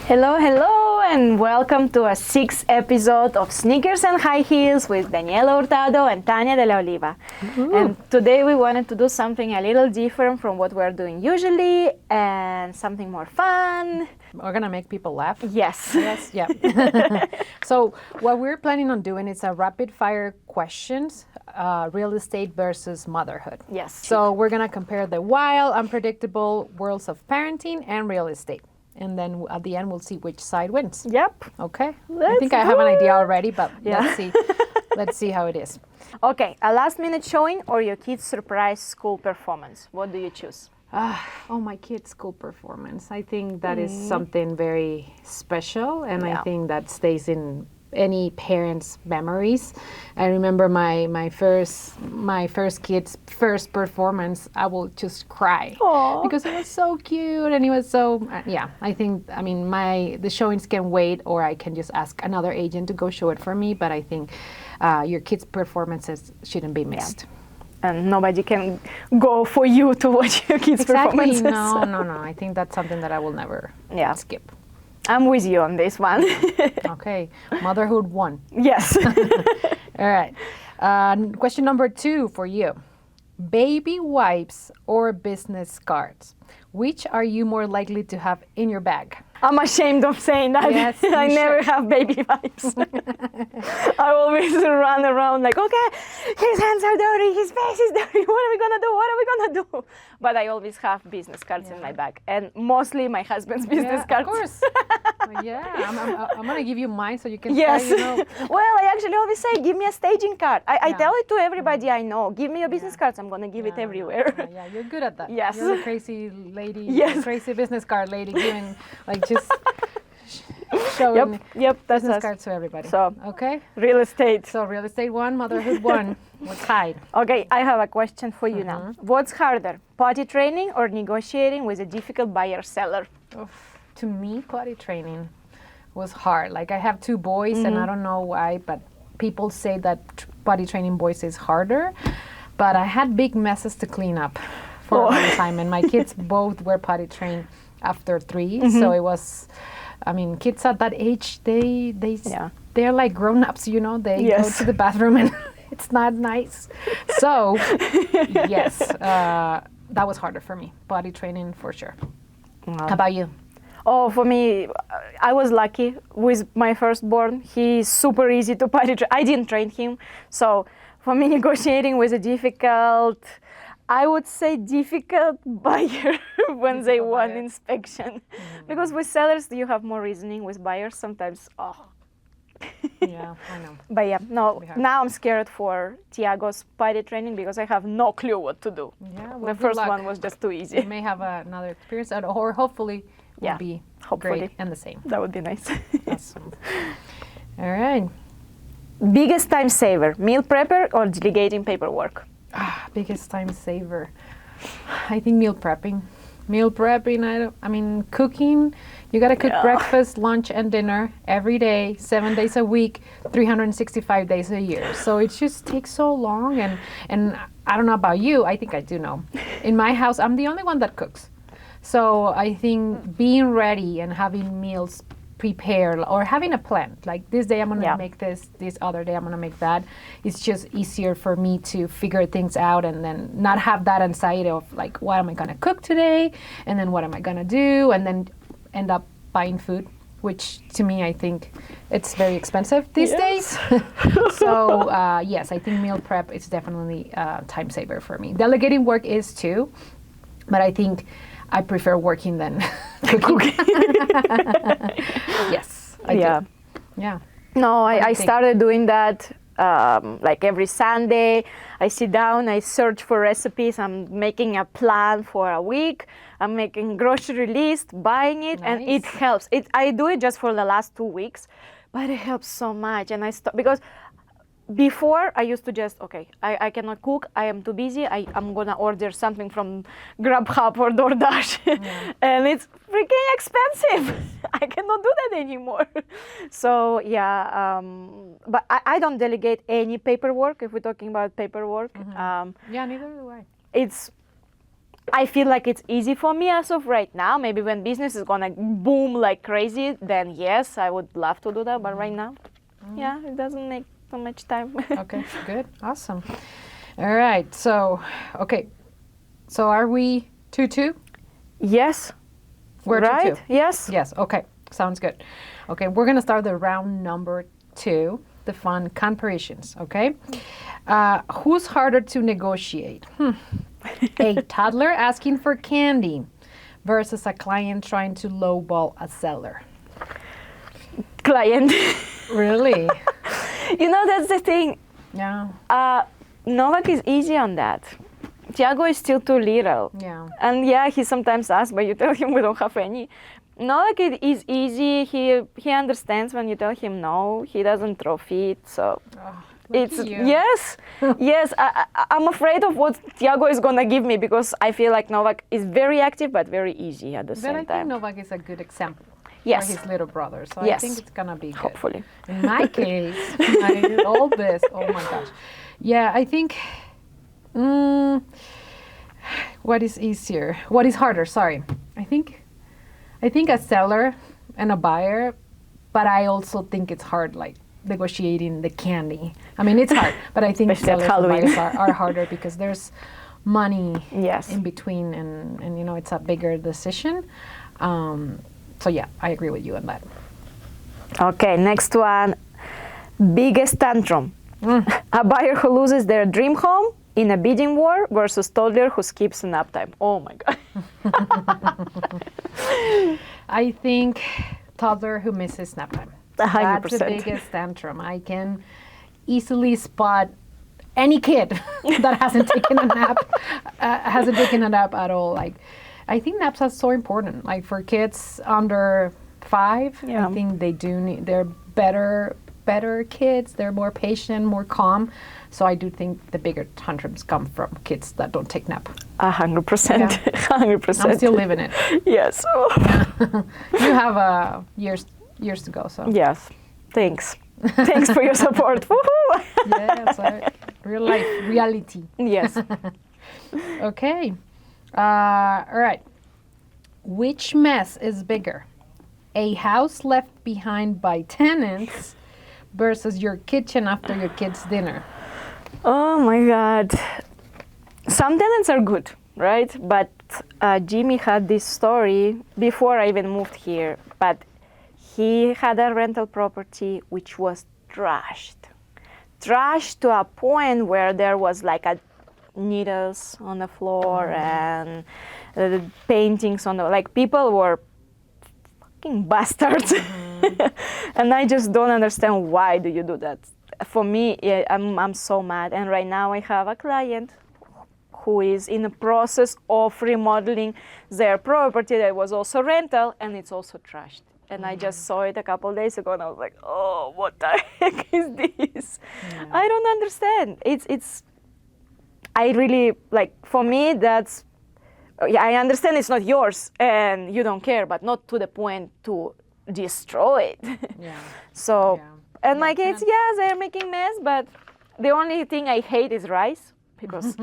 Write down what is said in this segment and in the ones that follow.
Hello, hello, and welcome to a sixth episode of Sneakers and High Heels with Daniela Hurtado and Tania de la Oliva. And today we wanted to do something a little different from what we're doing usually and something more fun. We're gonna make people laugh. Yes. Yes, yeah. So what we're planning on doing is a rapid fire questions, real estate versus motherhood. Yes. So we're gonna compare the wild, unpredictable worlds of parenting and real estate. And then at the end, we'll see which side wins. Yep. Okay. I Let's think I do have an idea it. already, but Yeah. let's see. Let's see how it is. Okay, a last minute showing or your kid's surprise school performance? What do you choose? Oh, my kid's school performance. I think that is something very special, and Yeah. I think that stays in any parent's memories. I remember my first kid's first performance. I will just cry Aw. because it was so cute and he was so yeah. I mean the showings can wait, or I can just ask another agent to go show it for me. But I think your kids' performances shouldn't be missed. And nobody can go for you to watch your kids' Exactly. performances. No. I think that's something that I will never Yeah. skip. I'm with you on this one. Okay, motherhood 1. Yes. All right. Question number 2 for you. Baby wipes or business cards? Which are you more likely to have in your bag? I'm ashamed of saying that. Yes, I you never should. have baby wipes. I always run around like, okay, his hands are dirty, his face is dirty, what are we gonna do? What are we gonna do? But I always have business cards in my bag, and mostly my husband's business Yeah, cards. of course. Yeah, I'm gonna give you mine so you can Yes. try, you know. Well, I actually always say, give me a staging card. I Yeah. tell it to everybody I know. Give me your business cards. I'm gonna give it everywhere. Yeah, you're good at that. Yes. You're the crazy lady, Yes. the crazy business card lady, giving like just showing Yep, that's business us. cards to everybody. So- okay. Real estate. So real estate 1, motherhood 1. What's tied? Okay, I have a question for you now. What's harder, potty training or negotiating with a difficult buyer seller? To me, potty training was hard. Like I have 2 boys, and I don't know why, but people say that potty training boys is harder. But I had big messes to clean up for a long time, and my kids both were potty trained after 3. So it was, I mean, kids at that age, they're like grown-ups, you know. They go Yes. to the bathroom and it's not nice. So yes, that was harder for me. Potty training for sure. How about you? Oh, for me, I was lucky with my firstborn. He's super easy to potty train. I didn't train him. So for me, negotiating was a difficult, I would say difficult buyer when they Difficult want buyer. inspection. Because with sellers, you have more reasoning. With buyers, sometimes, Yeah, I know. But yeah, no, We have- now I'm scared for Tiago's potty training because I have no clue what to do. Yeah, well, The good first luck. one was just too You easy. may have another experience, or hopefully will Yeah, be hopefully. great and the same. That would be nice. Awesome. All right. Biggest time saver, meal prepper or delegating paperwork? Biggest time saver. I think meal prepping. Meal prepping, I mean, cooking, you gotta cook Yeah. breakfast, lunch, and dinner every day, 7 days a week, 365 days a year. So it just takes so long, and I don't know about you, I think I do know. In my house, I'm the only one that cooks. So I think being ready and having meals prepared, or having a plan, like this day I'm gonna make this other day I'm gonna make that, it's just easier for me to figure things out and then not have that anxiety of like, what am I gonna cook today, and then what am I gonna do, and then end up buying food, which to me I think it's very expensive these days. So yes, I think meal prep is definitely a time saver for me. Delegating work is too, but I think I prefer working than cooking. Yes, I Yeah. do. Yeah. No, do you I think? started doing that like every Sunday. I sit down, I search for recipes, I'm making a plan for a week, I'm making grocery list, buying it, and it Nice. helps. I do it just for the last 2 weeks, but it helps so much. And I stop because before I used to just, okay, I cannot cook, I am too busy, I'm gonna order something from Grubhub or DoorDash, and it's freaking expensive. I cannot do that anymore. So yeah, but I don't delegate any paperwork if we're talking about paperwork. Yeah, neither do I. It's I feel like it's easy for me as of right now. Maybe when business is gonna boom like crazy, then yes, I would love to do that. But right now, yeah, it doesn't make so much time. Okay, good, awesome. All right, so okay, so are we 2-2? Yes. We're right? 2-2. Yes. Yes. Okay, sounds good. Okay, we're gonna start the round number 2, the fun comparisons. Okay, who's harder to negotiate? A toddler asking for candy versus a client trying to lowball a seller. Client. Really? That's the thing. Yeah. Novak is easy on that. Tiago is still too little. Yeah. And yeah, he sometimes asks, but you tell him we don't have any. Novak is easy. He understands when you tell him no. He doesn't throw feet. So it's yes, yes. I'm afraid of what Tiago is gonna give me because I feel like Novak is very active but very easy at the same time. But I think Novak is a good example. Yes. For his little brother. So Yes. I think it's gonna be good. Hopefully. In my case, all this. Oh my gosh. Yeah, I think. What is easier? What is harder? Sorry. I think a seller and a buyer, but I also think it's hard, like negotiating the candy. I mean, it's hard, but I think Especially at sellers and Halloween. buyers are harder because there's money Yes. in between, and it's a bigger decision. So yeah, I agree with you on that. Okay, next one. Biggest tantrum. A buyer who loses their dream home in a bidding war versus toddler who skips a nap time. Oh my God. I think toddler who misses nap time. 100%. That's the biggest tantrum. I can easily spot any kid that hasn't taken a nap at all. Like, I think naps are so important. Like for kids under 5, Yeah. I think they do need. They're better kids. They're more patient, more calm. So I do think the bigger tantrums come from kids that don't take nap. 100%. Yeah. 100%. I'm still living it. Yes. You have years to go. So Yes. Thanks. Thanks for your support. Woohoo! yeah, so real life reality. Yes. Okay. All right. Which mess is bigger? A house left behind by tenants versus your kitchen after your kids' dinner? Oh my God. Some tenants are good, right? But Jimmy had this story before I even moved here. But he had a rental property which was trashed. Trashed to a point where there was like needles on the floor and paintings on the, like people were fucking bastards. And I just don't understand why do you do that. For me, I'm so mad. And right now I have a client who is in the process of remodeling their property that was also rental and it's also trashed. And I just saw it a couple days ago and I was like, oh, what the heck is this? Yeah. I don't understand. I really, like, for me, that's, I understand it's not yours and you don't care, but not to the point to destroy it. Yeah. So, Yeah. and my kids, they're making mess, but the only thing I hate is rice because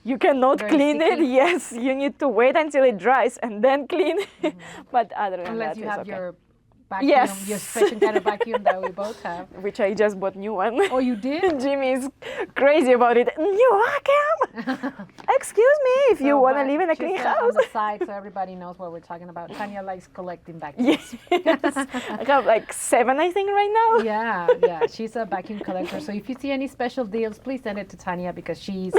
you cannot Very clean it. sticky. Yes, you need to wait until it dries and then clean. But other than Unless that, you it's have okay. your vacuum, Yes. your special kind of vacuum that we both have. Which I just bought new one. Oh, you did? Jimmy is crazy about it. New vacuum? Excuse me, if you So, want to but live in a just, clean on house. the side, so everybody knows what we're talking about. Tanya likes collecting vacuums. Yes. I have like 7, I think, right now. Yeah, she's a vacuum collector. So if you see any special deals, please send it to Tanya because she's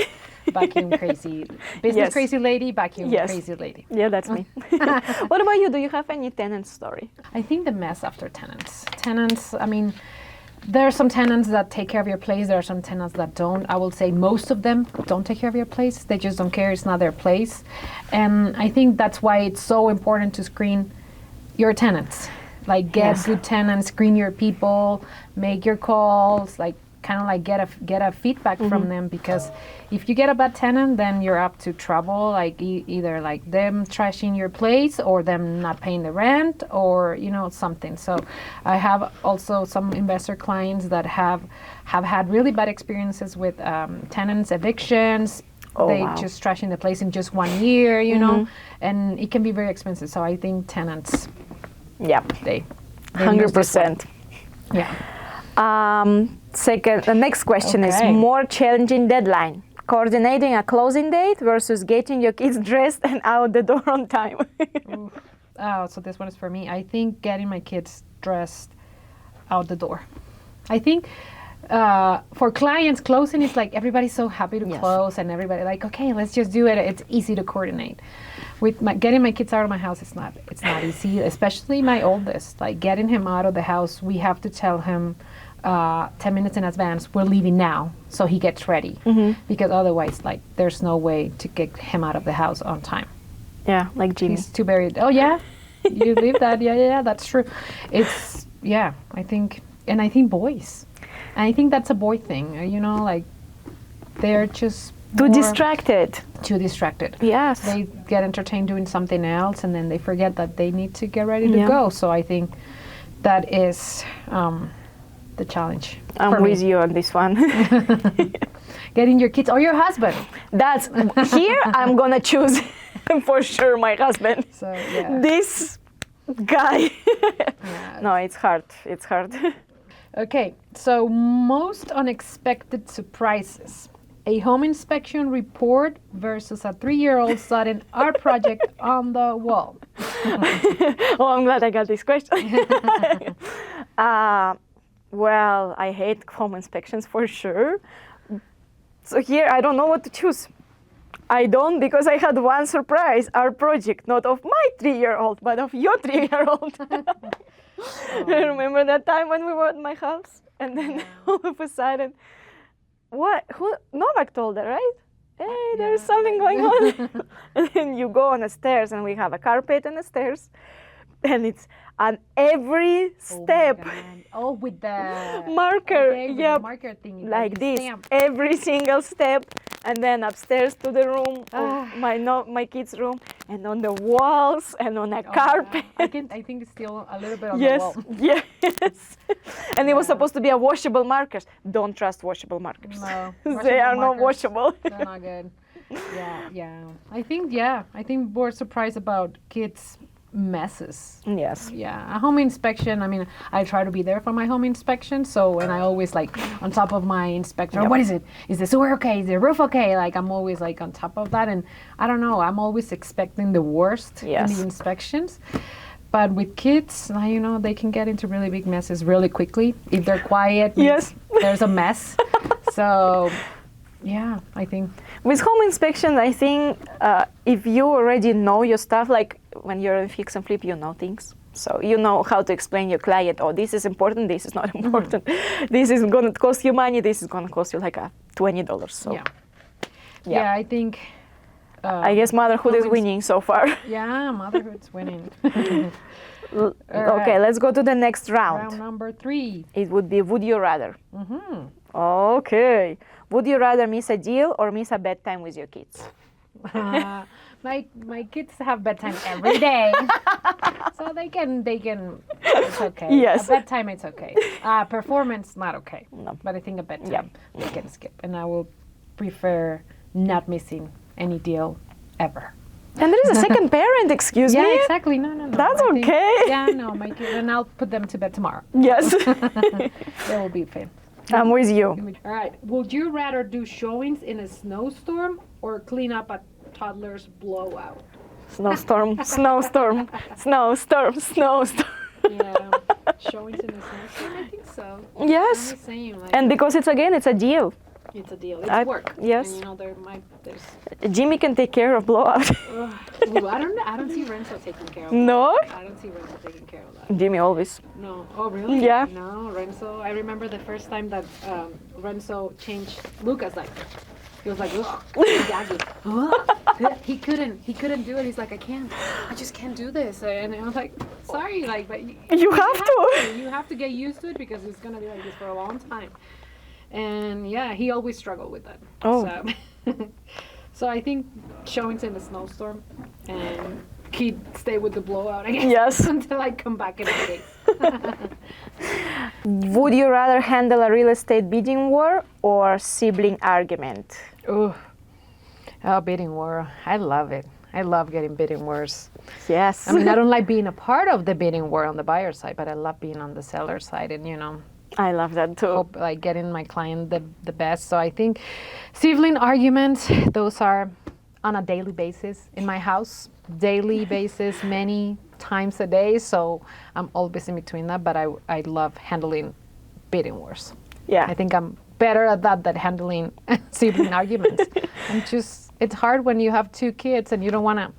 vacuum crazy. Business Yes. crazy lady, vacuum Yes. crazy lady. Yeah, that's me. What about you? Do you have any tenant story? I think the mess after tenants. Tenants, I mean, there are some tenants that take care of your place. There are some tenants that don't. I will say most of them don't take care of your place. They just don't care. It's not their place. And I think that's why it's so important to screen your tenants. Like get Yes. good tenants, screen your people, make your calls, like kind of like get a feedback from them, because if you get a bad tenant, then you're up to trouble, like either like them trashing your place or them not paying the rent or something. So I have also some investor clients that have had really bad experiences with tenants evictions, Oh, they wow. just trash in the place in just 1 year, you know, and it can be very expensive. So I think tenants, Yeah, they lose this one. 100%. Yeah. The next question is Okay. more challenging deadline. Coordinating a closing date versus getting your kids dressed and out the door on time. Oof. Oh, so this one is for me. I think getting my kids dressed out the door. I think for clients, closing is like everybody's so happy to Yes. close, and everybody like, okay, let's just do it. It's easy to coordinate. With getting my kids out of my house, it's not easy. Especially my oldest, like getting him out of the house, we have to tell him 10 minutes in advance, we're leaving now, so he gets ready. Because otherwise, like, there's no way to get him out of the house on time. Yeah, like Jimmy. He's too buried. Oh yeah, you leave that. Yeah, that's true. It's I think boys. And I think that's a boy thing. You know, like they're just Too more distracted. Too distracted. Yes. They get entertained doing something else, and then they forget that they need to get ready to Yeah. go. So I think that is the challenge. I'm for me. with you on this one. Getting your kids or your husband. That's here I'm gonna choose for sure my husband. So yeah. This guy. Yeah. No, it's hard. It's hard. Okay, so most unexpected surprises. A home inspection report versus a 3-year-old sudden art project on the wall. Oh, I'm glad I got this question. Well, I hate home inspections for sure. So here I don't know what to choose. I don't, because I had one surprise, our project, not of my 3-year-old, but of your 3-year-old. Remember that time when we were at my house? And then all of a sudden, Novak told her, right? Hey, there's something going on. And then you go on the stairs, and we have a carpet on the stairs. And it's on every step. Oh, with the Marker, okay, with yep. the marker thing. Like this, every single step, and then upstairs to the room, of my kids' room, and on the walls, and on a carpet. I think it's still a little bit on Yes, the wall. yes. And it was supposed to be a washable markers. Don't trust washable markers. No, They are not markers, washable. They're not good. Yeah. I think we're surprised about kids' messes. Yes. Yeah, a home inspection. I mean, I try to be there for my home inspection. So, and I always like on top of my inspector. Yep. What is it? Is the sewer okay? Is the roof okay? Like I'm always like on top of that. And I don't know. I'm always expecting the worst in Yes. the inspections. But with kids, you know, they can get into really big messes really quickly. If they're quiet, Yes. there's a mess. So, yeah, I think. With home inspection, I think if you already know your stuff, like when you're in fix and flip, you know things. So you know how to explain your client, oh, this is important, this is not important. This is going to cost you money, this is going to cost you like $20. So Yeah, I think. I guess motherhood is winning so far. Yeah, motherhood's winning. Okay, let's go to the next round. Round number 3. It would be, would you rather? Mm-hmm. Okay. Would you rather miss a deal or miss a bedtime with your kids? My kids have bedtime every day, so they can. It's okay. Yes. A bedtime, it's okay. Performance, not okay. No. But I think a bedtime they can skip, and I will prefer not missing any deal ever. And there is a second parent, excuse me? Yeah, exactly. No. That's I think- okay. Yeah, no, my kids, and I'll put them to bed tomorrow. Yes. They will be fine. I'm with you. All right. Would you rather do showings in a snowstorm or clean up a toddler's blowout? Snowstorm, snowstorm, snowstorm, snowstorm. Yeah. Showings in a snowstorm? I think so. Yes. I'm the same. Like, And because it's a deal. it's a deal. It's work. yes. And you know, there's. Jimmy can take care of blowout. Ooh, I don't see Renzo taking care of that. No? I don't see Renzo taking care of that. Jimmy always. No. Oh, really? Yeah. No, Renzo. I remember the first time that Renzo changed Lucas. Like, he was like, ugh, gaggy. He couldn't do it. He's like, I just can't do this. And I was like, sorry, like, but You have to. You have to get used to it because it's gonna be like this for a long time. And yeah, he always struggled with that. Oh. So I think showings in a snowstorm and he'd stay with the blowout, I guess. Yes. Until I come back in the case. Would you rather handle a real estate bidding war or sibling argument? Oh. Oh, bidding war. I love it. I love getting bidding wars. Yes. I mean, I don't like being a part of the bidding war on the buyer side, but I love being on the seller side and, I love that too. hope like getting my client the best. So I think sibling arguments, those are on a daily basis in my house, daily basis, many times a day. So I'm always in between that, but I love handling bidding wars. Yeah. I think I'm better at that than handling sibling arguments. It's hard when you have two kids and you don't want to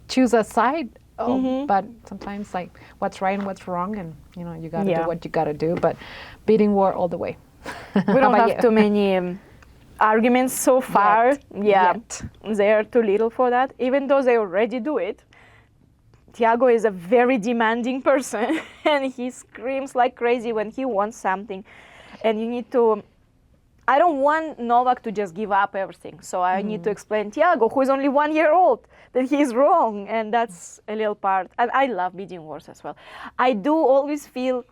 choose a side. But sometimes like what's right and what's wrong, and you got to do what you got to do. But bidding war all the way. We don't have too many arguments so far. Yet. They are too little for that. Even though they already do it. Tiago is a very demanding person, and he screams like crazy when he wants something. And you need to. I don't want Novak to just give up everything. So I need to explain Tiago, who is only 1 year old, that he's wrong. And that's a little part. And I love bidding wars as well. I do always feel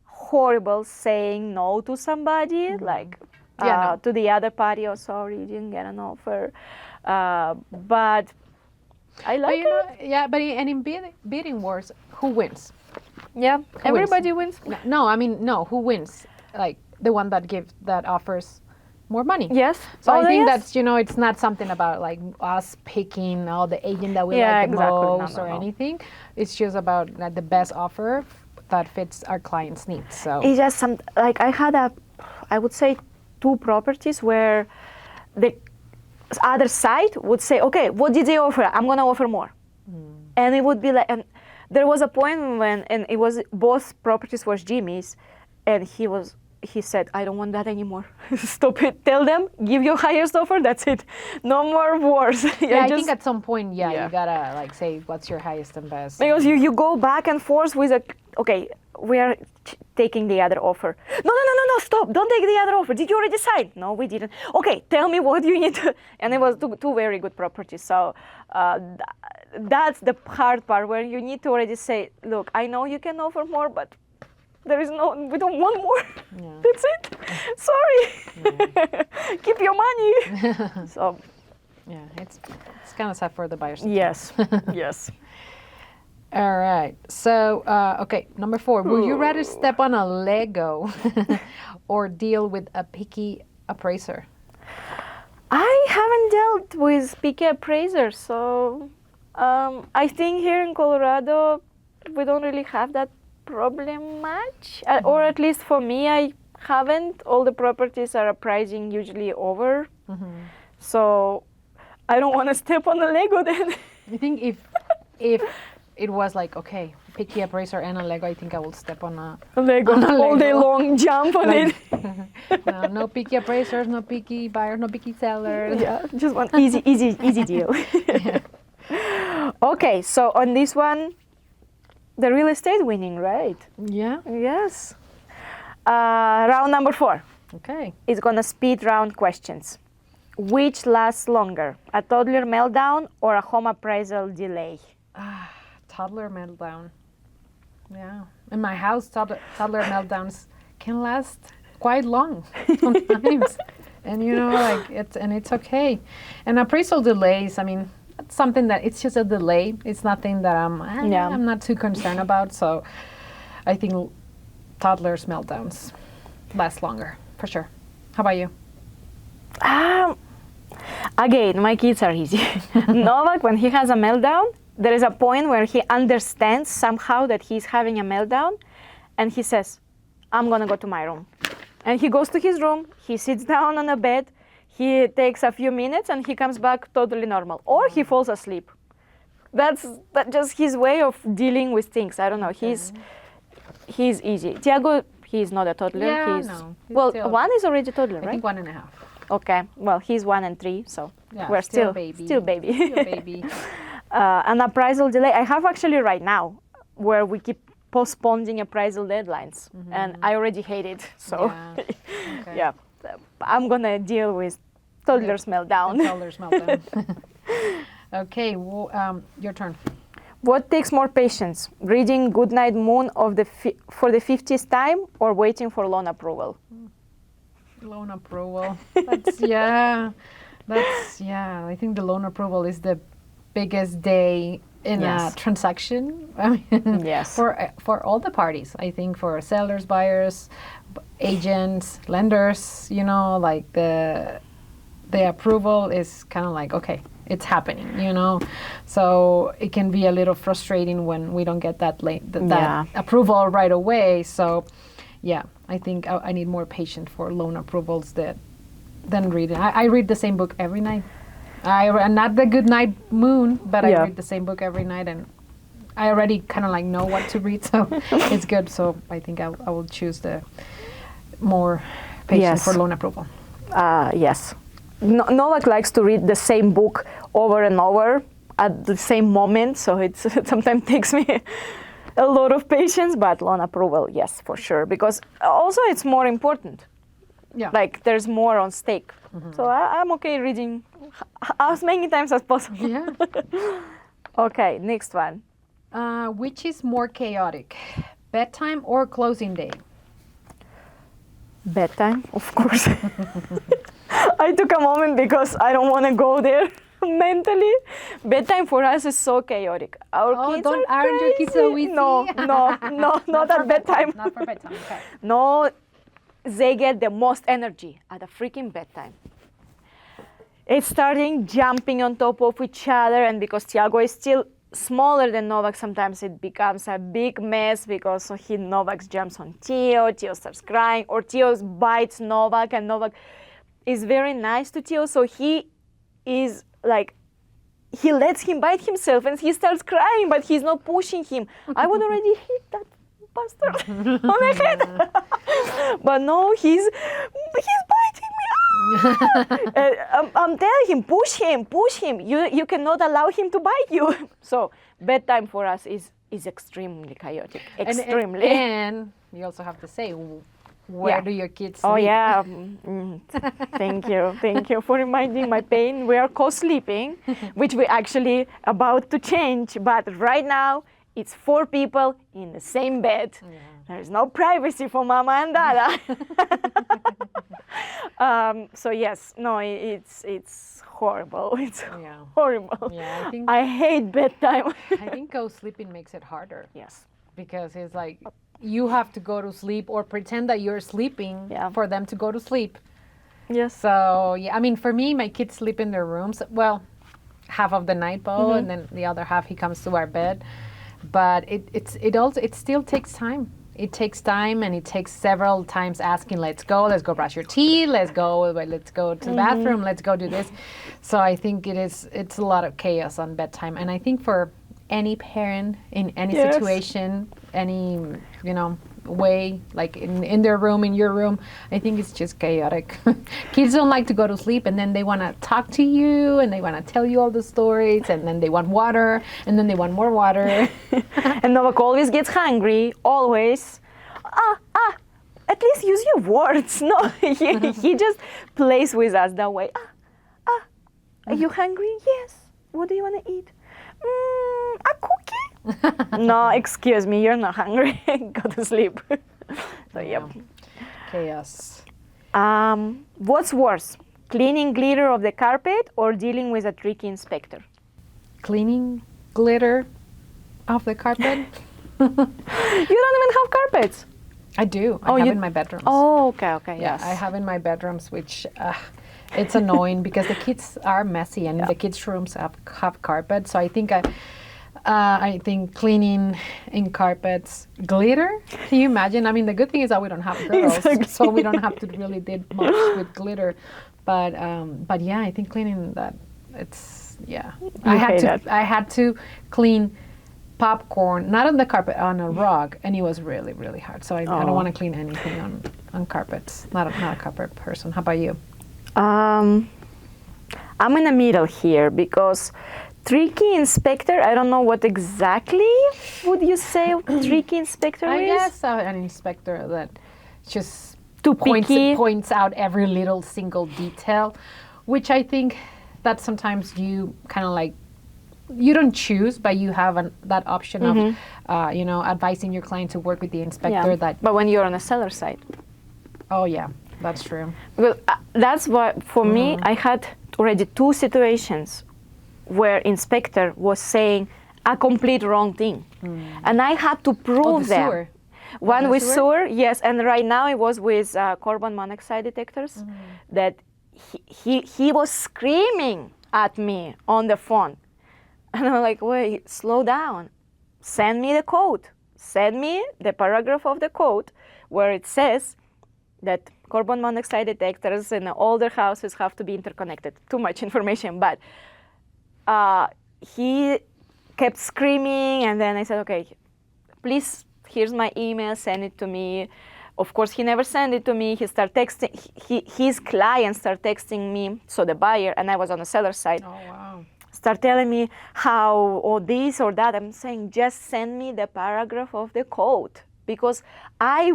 horrible saying no to somebody, like to the other party, oh, sorry, you didn't get an offer. But I like it. But in bidding wars, who wins? Yeah, everybody wins. No, I mean, no, who wins? Like the one that offers more money. Yes. So I think that's, it's not something about like us picking the agent that we like the most or anything. It's just about the best offer that fits our client's needs. So it's just I had I would say 2 properties where the other side would say, okay, what did they offer? I'm going to offer more. And it would be like, and there was a point and it was both properties was Jimmy's, and he said, I don't want that anymore. Stop it. Tell them, give your highest offer. That's it. No more wars. I think at some point, you gotta like say what's your highest and best. Because you go back and forth with okay, we are taking the other offer. No, stop. Don't take the other offer. Did you already sign? No, we didn't. Okay, tell me what you need to. And it was two very good properties. So that's the hard part where you need to already say, look, I know you can offer more, but we don't want more. Yeah. That's it. Sorry. Yeah. Keep your money. So. Yeah, it's kind of sad for the buyers. Yes. Yes. All right. So, okay, number 4. Would you rather step on a Lego or deal with a picky appraiser? I haven't dealt with picky appraisers, so I think here in Colorado we don't really have that problem much, or at least for me, I haven't. All the properties are appraising usually over, so I don't want to step on a Lego then. I think if it was like, okay, picky appraiser and a Lego, I think I will step on a Lego all day long, jump on it. No picky appraisers, no picky buyers, no picky sellers. Yeah, just one easy deal. Okay, so on this one, the real estate winning, right? Yeah. Yes. Round number 4. Okay. It's gonna speed round questions. Which lasts longer, a toddler meltdown or a home appraisal delay? Toddler meltdown. Yeah. In my house, toddler meltdowns can last quite long sometimes. And it's okay. And appraisal delays, I mean, it's something that it's just a delay. It's nothing that I'm not too concerned about. So I think toddlers meltdowns last longer for sure. How about you? Again, my kids are easy. Novak, when he has a meltdown, there is a point where he understands somehow that he's having a meltdown, and he says, I'm gonna go to my room. And he goes to his room, he sits down on a bed, he takes a few minutes, and he comes back totally normal. Or he falls asleep. That's just his way of dealing with things. I don't know. He's easy. Tiago, he's not a toddler. Yeah, he's, no. Well, 1 is already a toddler, right? I think 1.5. Okay. Well, he's 1 and 3, so yeah, we're still baby. Still baby. Still baby. An appraisal delay. I have actually right now where we keep postponing appraisal deadlines, and I already hate it. So, yeah, I'm gonna deal with toddler's meltdown. Toddler's meltdown. Okay, well, your turn. What takes more patience, reading Goodnight Moon for the 50th time or waiting for loan approval? Loan approval. That's, yeah. That's, yeah, I think the loan approval is the biggest day in a Yes. transaction. I mean, Yes. for all the parties. I think for sellers, buyers, agents, lenders, you know, like the approval is kind of like, okay, it's happening, you know. So it can be a little frustrating when we don't get that that approval right away. So yeah, I think I need more patience for loan approvals than reading. I read the same book every night. Not the Good Night Moon, but I read the same book every night, and I already kind of like know what to read, so it's good. So I think I will choose the more patience for loan approval. Yes. Novak likes to read the same book over and over at the same moment, so it sometimes takes me a lot of patience, but loan approval, yes, for sure, because also it's more important. Yeah. Like there's more on stake. So I'm okay reading as many times as possible. Yeah. Okay, next one. Which is more chaotic, bedtime or closing day? Bedtime, of course. I took a moment because I don't want to go there mentally. Bedtime for us is so chaotic. Our kids aren't your kids so easy? No, not at bedtime. Not for bedtime, okay. No, they get the most energy at a freaking bedtime. It's starting jumping on top of each other, and because Tiago is still smaller than Novak, sometimes it becomes a big mess because Novak jumps on Tio starts crying, or Tio bites Novak, and Novak is very nice to Tio, so he is like, he lets him bite himself and he starts crying, but he's not pushing him. I would already hit that bastard on the head. But no, he's biting me. I'm telling him, push him. You cannot allow him to bite you. So bedtime for us is extremely chaotic. Extremely. And you also have to say, where do your kids sleep? Oh yeah. Thank you for reminding my pain. We are co-sleeping, which we actually about to change, but right now it's 4 people in the same bed. Yeah. There is no privacy for Mama and Dada. So yes, no, it's horrible. It's horrible. Yeah, I hate bedtime. I think co-sleeping makes it harder. Yes. Because it's like you have to go to sleep or pretend that you're sleeping for them to go to sleep. Yes. So yeah, I mean, for me, my kids sleep in their rooms. Well, half of the night, and then the other half he comes to our bed. But it still takes time. It takes time, and it takes several times asking, let's go brush your teeth, let's go to the bathroom, let's go do this. So I think it's a lot of chaos on bedtime, and I think for any parent in any situation, any way, like in their room, in your room, I think it's just chaotic. Kids don't like to go to sleep, and then they want to talk to you, and they want to tell you all the stories, and then they want water, and then they want more water. And Novak always gets hungry, always. At least use your words. No, he just plays with us that way. Are you hungry? Yes. What do you want to eat? A cookie? No, excuse me, you're not hungry. Go to sleep. So, yep. Chaos. What's worse, cleaning glitter of the carpet or dealing with a tricky inspector? Cleaning glitter off the carpet? You don't even have carpets. I do. I have in my bedrooms. Oh, okay, Yeah, yes. I have in my bedrooms, which it's annoying because the kids are messy, and the kids' rooms have carpet. So I think cleaning in carpets, glitter. Can you imagine? I mean, the good thing is that we don't have girls, so we don't have to really do much with glitter. But yeah, I think cleaning that, it's I had to clean popcorn, not on the carpet, on a rug, and it was really, really hard. So I don't want to clean anything on carpets. Not a carpet person. How about you? I'm in the middle here because tricky inspector, I don't know what exactly would you say tricky inspector is? I guess an inspector that just too picky, points out every little single detail, which I think that sometimes you kind of like, you don't choose, but you have that option of, advising your client to work with the inspector. But when you're on the seller side. Oh yeah, that's true. Because that's what, for me, I had already 2 situations where inspector was saying a complete wrong thing. And I had to prove them. Sewer. One the with sewer? sewer, yes, and right now it was with carbon monoxide detectors that he was screaming at me on the phone. And I'm like, wait, slow down. Send me the code. Send me the paragraph of the code where it says that carbon monoxide detectors in older houses have to be interconnected. Too much information, but he kept screaming, and then I said, okay, please, here's my email, send it to me. Of course, he never sent it to me. He started texting, his client started texting me, so the buyer, and I was on the seller side, Oh, wow. start telling me how, or this or that. I'm saying, just send me the paragraph of the code, because I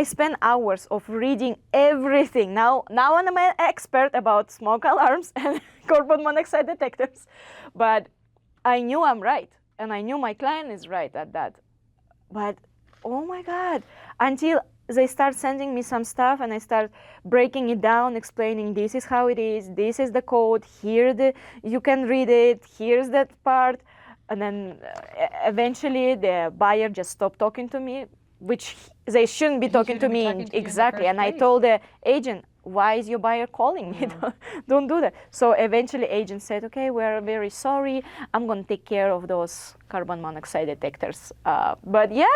spent hours of reading everything. Now I'm an expert about smoke alarms and carbon monoxide detectors, but I knew I'm right, and I knew my client is right at that. But oh my God, until they start sending me some stuff and I start breaking it down, explaining this is how it is, this is the code, you can read it, here's that part. And then eventually the buyer just stopped talking to me, which they shouldn't be talking to me. Exactly. And I told the agent, why is your buyer calling me? Don't do that. So eventually agent said, okay, we're very sorry. I'm going to take care of those carbon monoxide detectors. But yeah,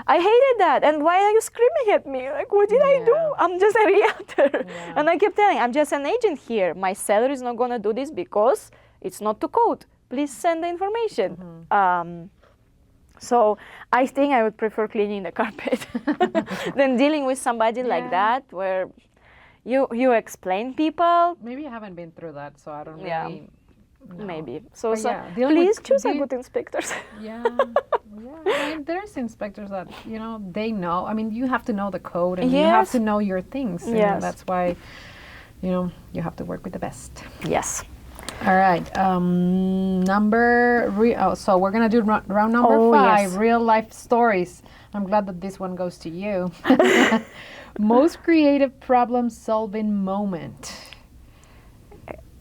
I hated that. And why are you screaming at me? Like, what did I do? I'm just a realtor. And I kept telling, I'm just an agent here. My seller is not going to do this because it's not to code. Please send the information. So I think I would prefer cleaning the carpet than dealing with somebody like that, where you explain people. Maybe I haven't been through that, so I don't really know. Maybe. So please choose a good inspectors. Yeah. I mean, there's inspectors that, they know. I mean, you have to know the code and you have to know your things. And that's why, you have to work with the best. Yes. All right. So we're going to do round number 5, real life stories. I'm glad that this one goes to you. Most creative problem solving moment.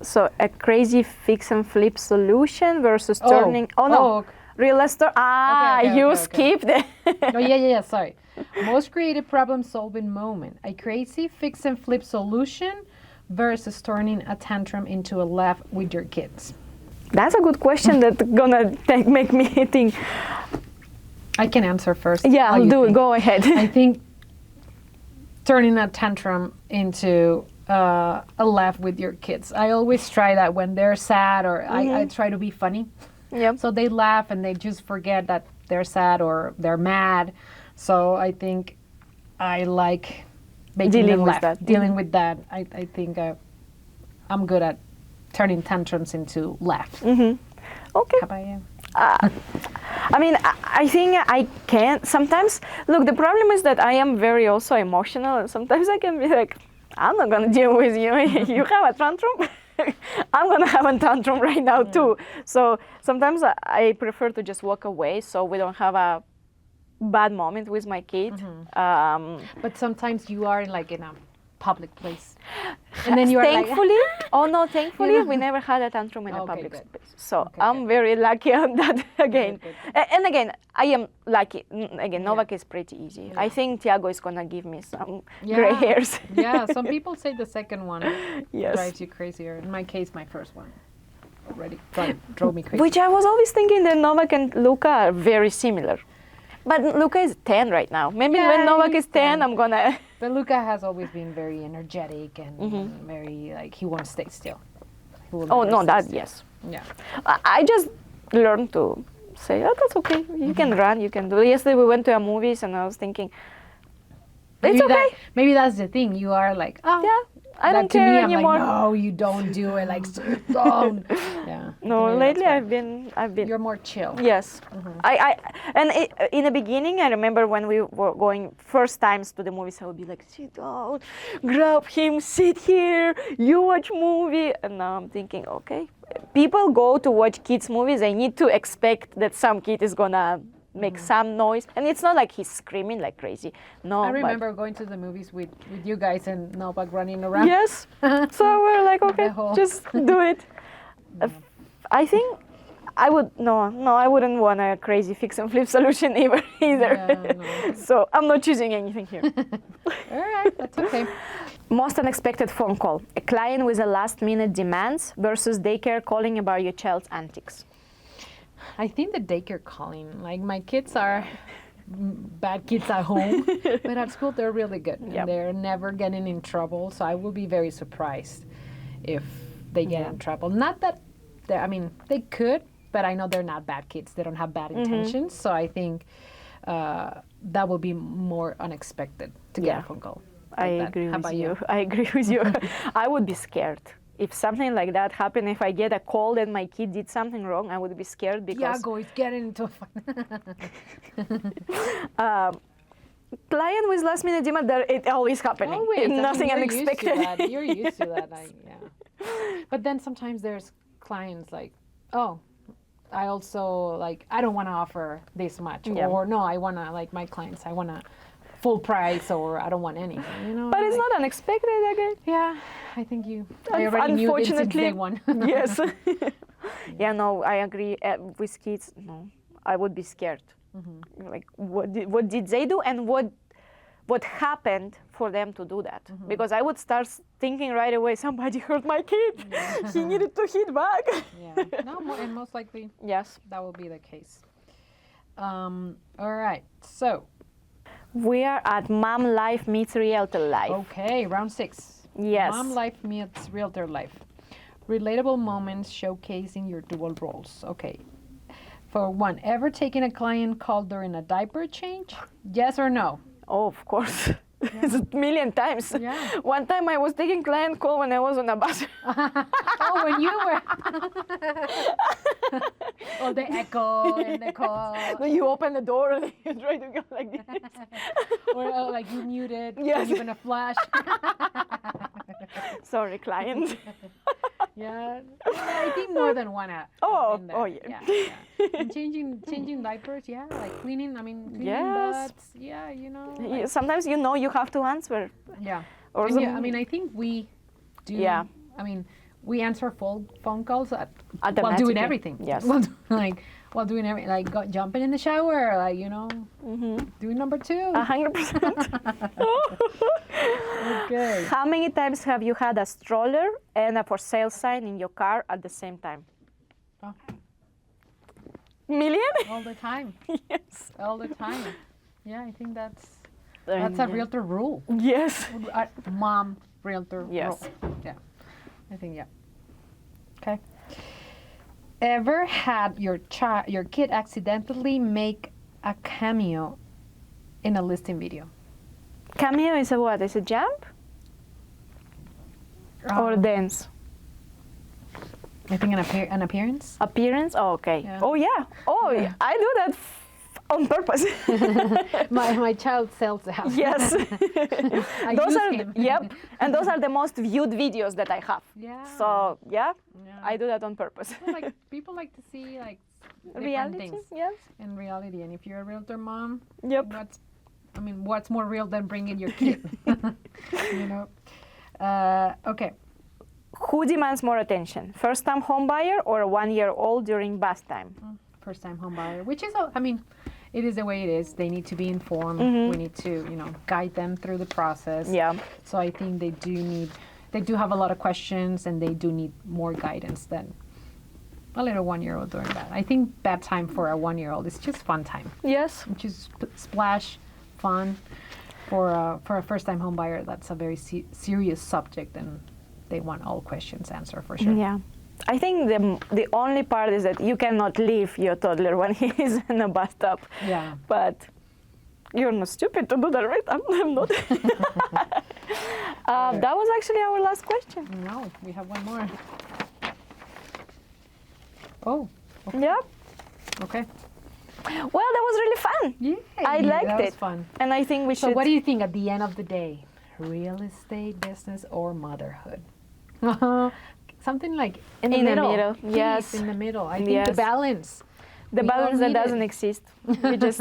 So a crazy fix and flip solution versus turning. Real estate. Skipped it. Sorry. Most creative problem solving moment. A crazy fix and flip solution versus turning a tantrum into a laugh with your kids. That's a good question that's gonna make me think. I can answer first. Yeah, go ahead. I think turning a tantrum into a laugh with your kids. I always try that when they're sad, or I try to be funny. Yep. So they laugh and they just forget that they're sad or they're mad. So I think I like dealing with that. Dealing with that. I think I'm good at turning tantrums into laughs. Okay. How about you? I mean, I think I can sometimes. Look, the problem is that I am very also emotional, and sometimes I can be like, I'm not gonna deal with you. You have a tantrum. I'm gonna have a tantrum right now too. So sometimes I prefer to just walk away, so we don't have a bad moment with my kid. But sometimes you are in a public place, and then you are thankfully we never had a tantrum in a public space. So I'm very lucky on that again. Good. And again, I am lucky. Again, Novak is pretty easy. I think Tiago is gonna give me some gray hairs. Some people say the second one drives you crazier. In my case, my first one already drove me crazy. Which I was always thinking that Novak and Luca are very similar. But Luca is 10 right now. Maybe when Novak is 10, I'm gonna... But Luca has always been very energetic and very, he won't stay still. Yes. Yeah. I just learned to say, that's okay. You can run, you can do it. Yesterday we went to a movies and I was thinking, it's okay. Maybe that's the thing. You are like, I don't care anymore. Like, no, you don't do it. Sit down. No, lately I've been. You're more chill. Yes. In the beginning, I remember when we were going first times to the movies, I would be like, sit down, grab him, sit here, you watch movie. And now I'm thinking, okay, people go to watch kids movies. They need to expect that some kid is gonna make some noise, and it's not like he's screaming like crazy. No, I but- remember going to the movies with you guys and Novak running around. Yes. So we're like, okay, whole- just do it. I think I wouldn't want a crazy fix and flip solution either. Yeah, no. So I'm not choosing anything here. All right, that's okay. Most unexpected phone call: a client with a last-minute demands versus daycare calling about your child's antics. I think the daycare calling, like my kids are bad kids at home, but at school they're really good. Yep. And they're never getting in trouble. So I will be very surprised if they get in trouble. Not that, they could, but I know they're not bad kids. They don't have bad intentions. So I think that will be more unexpected to get Yeah. a phone call. I like that. agree How with about you. I agree with you. I would be scared. If something like that happened, if I get a call that my kid did something wrong, I would be scared because Iago is getting into a fight. client with last minute demand, it always happening. Always. I mean, Nothing you're unexpected. Used to that. You're used to that. Yeah. But then sometimes there's clients like, oh, I also I don't want to offer this much, Yeah. or no, I want to my clients, I want to full price, or I don't want anything. But it's not unexpected again. Yeah, I think I already knew this since Unfortunately, day one. Yes. Yeah, no, I agree. With kids, no, I would be scared. Like, what did they do, and what happened for them to do that? Because I would start thinking right away, somebody hurt my kid. He needed to hit back. Yeah, no, and most likely Yes. that will be the case. All right, so We are at Mom Life meets Realtor Life. okay, round 6. Yes. Mom life meets realtor life. Relatable moments showcasing your dual roles. Okay. For one, ever taken a client call during a diaper change? Yes or no? Oh, of course. It's a million times. Yeah. One time I was taking client call when I was on a bus. Oh, when you were. Oh, the echo and the call. Then you open the door and you try to go like this. Or you muted. Yes. Even a flash. Sorry, client. Yeah. I think more than one. Oh, in there. oh, yeah. Yeah. And changing diapers, yeah. Like cleaning, cleaning Yes. butts. Yeah, Sometimes you have to answer. Yeah. Or And yeah, some- I think we do. Yeah. We answer phone calls while Automatically. doing everything. Yes. While doing everything, jumping in the shower, doing number 2. 100%. Okay. How many times have you had a stroller and a for sale sign in your car at the same time? Oh, Million? all the time. Yes. All the time. Yeah, I think that's And, a realtor rule. Yes. Mom realtor Yes. rule. Yeah. I think yeah. Okay. Ever had your kid accidentally make a cameo in a listing video? Cameo is a what? Is a jump? Or dance? I think an appearance. Appearance? Oh, okay. Yeah. Oh, yeah. Oh, Yeah. I do that on purpose. My child sells the house. Yes. I Those use are him. yep, and those are the most viewed videos that I have. Yeah. So yeah, Yeah. I do that on purpose. People like to see different Reality, things yes. in reality, and if you're a realtor mom, Yep. what's more real than bringing your kid? Okay. Who demands more attention? First-time homebuyer or a 1-year-old during bath time? First time home buyer, which is, it is the way it is. They need to be informed. We need to, guide them through the process. Yeah. So I think they do have a lot of questions, and they do need more guidance than a little 1-year-old during that. I think that time for a 1-year-old is just fun time. Yes. Which is splash, fun. For a first time home buyer, that's a very serious subject, and they want all questions answered for sure. Yeah. I think the only part is that you cannot leave your toddler when he is in a bathtub. Yeah. But you're not stupid to do that, right? I'm not. That was actually our last question. No, we have one more. Oh, Yeah. okay. Well, that was really fun. Yeah, I liked that was it. fun. And I think we So should. what do you think at the end of the day? Real estate, business, or motherhood? Something like in the In the middle. middle, Please, yes. in the middle. I think Yes. the balance. the We all balance that need it. doesn't exist. We just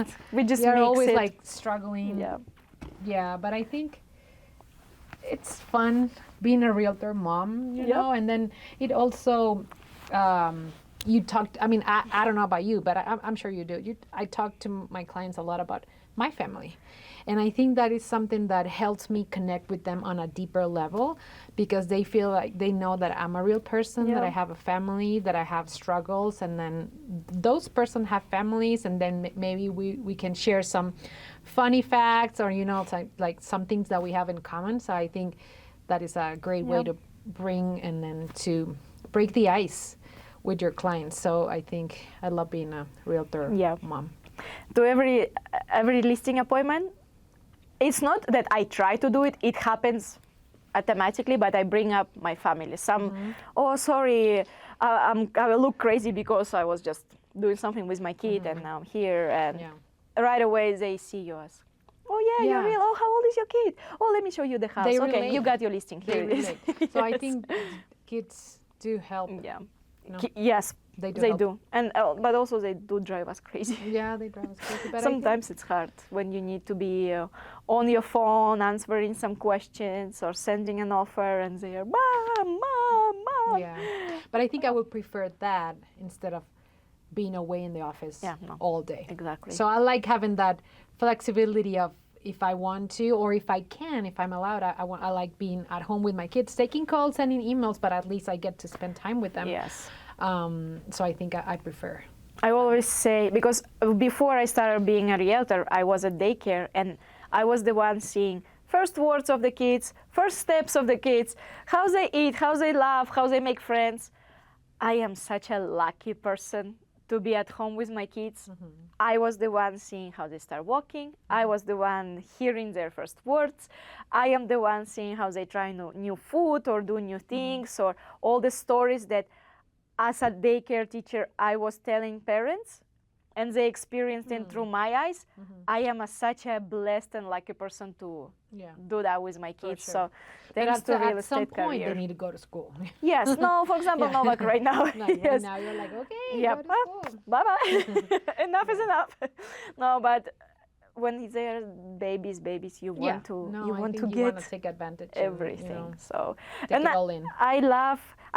You're mix always it. like struggling. Yeah. Yeah, but I think it's fun being a realtor mom, you Yep. know, and then it also, you talked, I mean, I don't know about you, but I'm sure you do. I talk to my clients a lot about my family. And I think that is something that helps me connect with them on a deeper level because they feel like they know that I'm a real person, that I Yeah. have a family, that I have struggles, and then those person have families, and then maybe we can share some funny facts or, you know, like some things that we have in common. So I think that is a great way Yeah. to bring and then to break the ice with your clients. So I think I love being a realtor Yeah. mom. To every listing appointment, it's not that I try to do it, it happens automatically, but I bring up my family. Oh, sorry, I look crazy because I was just doing something with my kid and now I'm here. And Yeah. right away they see you as, oh yeah, Yeah. you're real. Oh, how old is your kid? Oh, let me show you the house. They Okay, relate. you got your listing. They Here it is. relate. So I Yes. think kids do help. Yeah. No. Yes, They do they help. do. And but also they do drive us crazy. Yeah, they drive us crazy. But Sometimes it's hard when you need to be on your phone answering some questions or sending an offer and they are, mom, mom. Yeah, but I think I would prefer that instead of being away in the office Yeah, no. all day. Exactly. So I like having that flexibility of if I want to or if I can, if I'm allowed. I like being at home with my kids, taking calls, sending emails, but at least I get to spend time with them. Yes. So I think I prefer. I always say, because before I started being a realtor, I was at daycare and I was the one seeing first words of the kids, first steps of the kids, how they eat, how they laugh, how they make friends. I am such a lucky person to be at home with my kids. I was the one seeing how they start walking. I was the one hearing their first words. I am the one seeing how they try new food or do new things or all the stories that as a daycare teacher, I was telling parents and they experienced it through my eyes. I am such a blessed and lucky person to Yeah. do that with my kids. sure. So But thanks to real at some estate point, career. they need to go to school. Yes, no, for example, Yeah. Novak right now. Like Yes. right now, you're like, okay, Yep. go to school. Bye-bye. Enough is enough. No, but when they're babies, you want to No, you I want think to you get want to take advantage and, everything. you know, So take and it all in.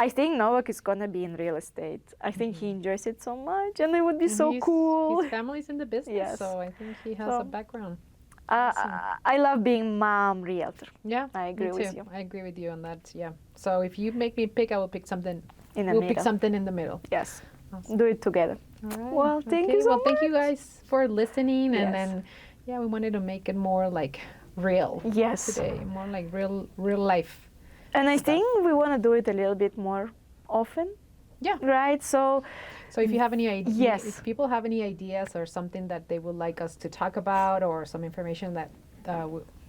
I think Novak is gonna be in real estate. I think he enjoys it so much, and it would be And so cool. His family's in the business, Yes. so I think he has So- a background. I love being mom realtor Yeah, I agree me with too. you. I agree with you on that. Yeah. So if you make me pick, I will pick something. in the We'll pick middle. something in the middle. Yes, Awesome. do it together. All right. Well, thank you Okay, so well, thank you much. guys for listening, and Yes. then yeah, we wanted to make it more like real Yes. today, more like real life. And I stuff. think we want to do it a little bit more often, Yeah. right? So So if you have any ideas, Yes. if people have any ideas or something that they would like us to talk about, or some information that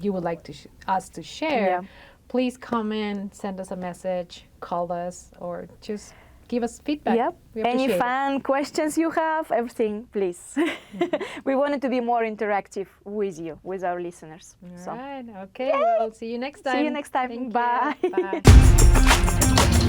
you would like to us to share, Yeah. please comment, send us a message, call us, or just give us feedback. Yep. We Any appreciate it. fun questions you have, everything, please. We wanted to be more interactive with you, with our listeners. All So right. Okay. Well, see you next time. see you next time. Thank you. Bye. Bye.